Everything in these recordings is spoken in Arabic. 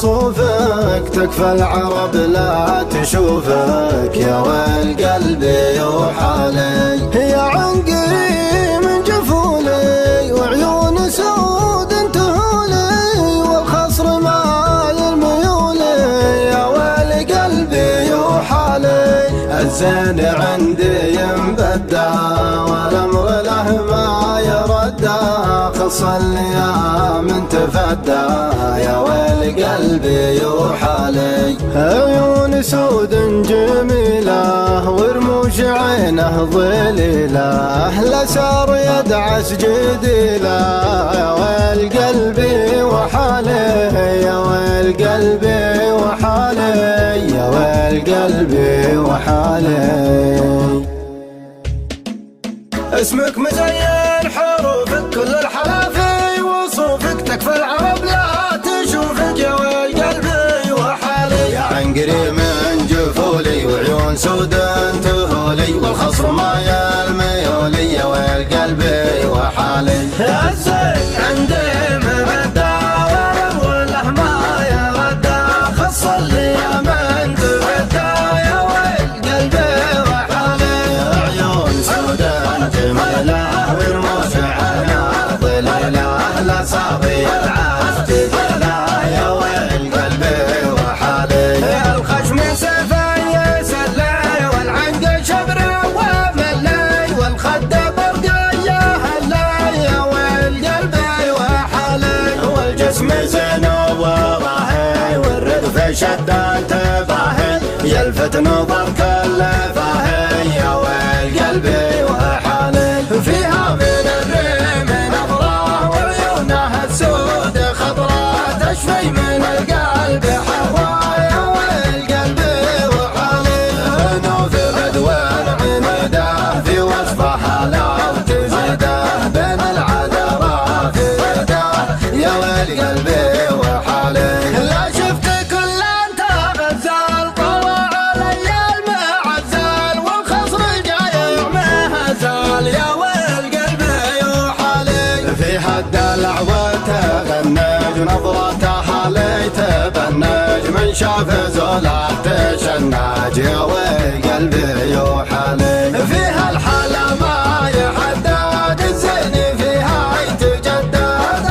وصوفك تكفى العرب لا تشوفك، يا ويل قلبي وحالي. يا عنقري من جفولي وعيون سود انتهولي، والخصر مايل ميولي، يا ويل قلبي وحالي. الزين عندي ينبدى والامر له ما يردى، خص الايام تفدى، يا ويل قلبي وحالي. عيون سود جميله ورموش عينه ظليله، لا سار يدعس جديله، يا ويل قلبي وحالي، يا ويل قلبي وحالي، يا ويل قلبي وحالي. اسمك مزين حروفك كل الحلافي، وصوفك تكفى العرب لا تشوفك، يا ويل قلبي وحالي. يا عنقري من جفولي وعيون سود انتهولي، والخصر مايل ميولي، يا ويل قلبي وحالي. الزين عندي مبدى والامر له ما يردى، خص الايام تفدى، يا ويل قلبي وحالي. عيون سود جميله ورموش عينه ظليله، لا صافي العاش جديله، يا ويل قلبي وحالي. الخشم سيفه يسلي والعنق شبره وملي، والخد برقيه هلي، يا ويل قلبي وحالي. والجسم زين وراهي والردف شدان تباهي، يلفت نظر كل فاهي، يا ويل قلبي وحالي. فيها من الريم نظرة وعيونها السود خضرة، تشفي من القلب حرة، يا ويل قلبي وحالي. نوف بدوان عنده في وصفها لو تزيده، بين العذراء في يده، يا ويل قلبي وحالي. لا شفت كل انت غزال طلع علي المعزال، والخصر جايع مهزال، يا ويل قلبي وحالي. فيها الدلع وتغنج ونظرتها لي تبنج، من شاف زوله تشنج، يا ويل قلبي وحالي. فيها الحلا ما يحدد الزين فيها يتجدد،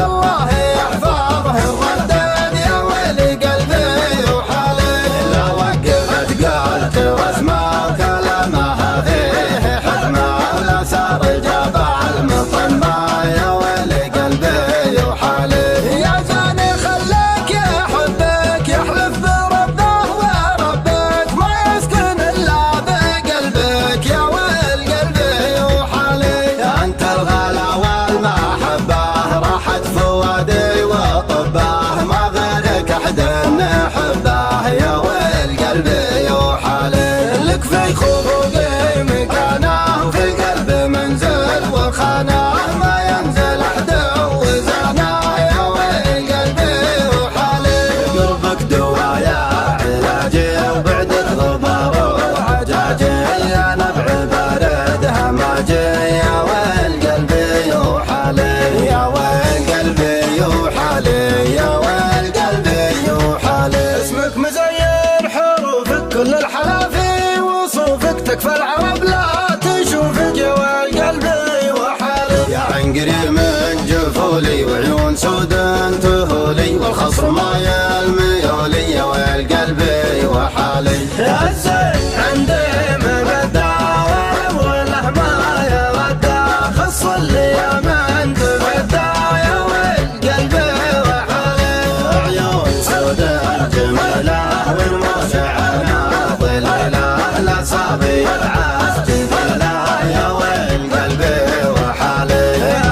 الله يحفظه الردد، يا ويل قلبي وحالي. لا وقفت قالت واسمع كلامها فيه حكمه، لا سار جبع المطمع، يا ويل قلبي وحالي. يا زاني خليك يحبك يحلف بربه وربك، ما يسكن الا بقلبك، يا ويل قلبي وحالي. انت الغلا والمحبه راحت فؤادي وطبه، ما غيرك احد نحبه، يا ويل قلبي وحالي. لك في خروقي مكانه وفي القلب منزل وخانه، ما ينزل احد وزانه، يا ويل قلبي وحالي. قربك دوايا علاجي وبعدك غبار وعجاجي، يا نبع بارد هماجي، يا ويل قلبي وحالي، يا ويل قلبي وحالي، يا ويل قلبي وحالي. اسمك مزين حروفك كل الحلافي، وصوفك تكفى العرب لا تشوفك، يا ويل قلبي وحالي. يا عنقري من جفولي وعيون سود انتهولي، والخصر مايل ميولي، يا ويل قلبي وحالي. الزين عندي مبدى والامر له ما يردى، خص الايام تفدى، يا ويل قلبي وحالي. عيون سود جميله ورموش عينه ظليله، لا صافي العاش جديله، يا ويل قلبي وحالي.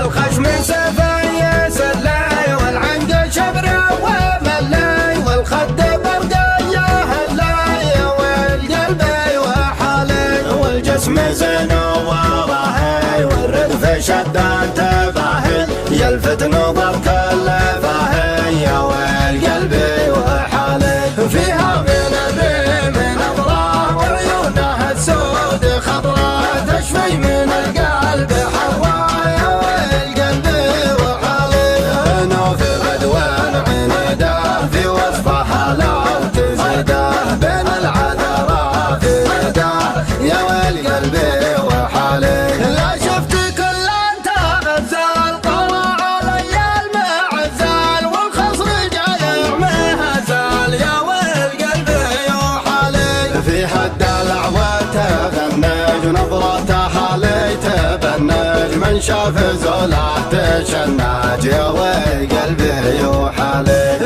الخشم سيفه يسلي والعنق شبره وملي، والخد برقيه هلي، يا ويل قلبي وحالي. والجسم زين وراهي والردف شدان تباهي، يلفت نظر كل فاهي، يا ويل قلبي وحالي. فيها من الريم نظرة وعيونها السود خضرة، تشفي من القلب حرة، يا ويل قلبي وحالي. نوف بدوان عنده في وصفها من شاف زوله تشنج يا وي قلبي يوحالي.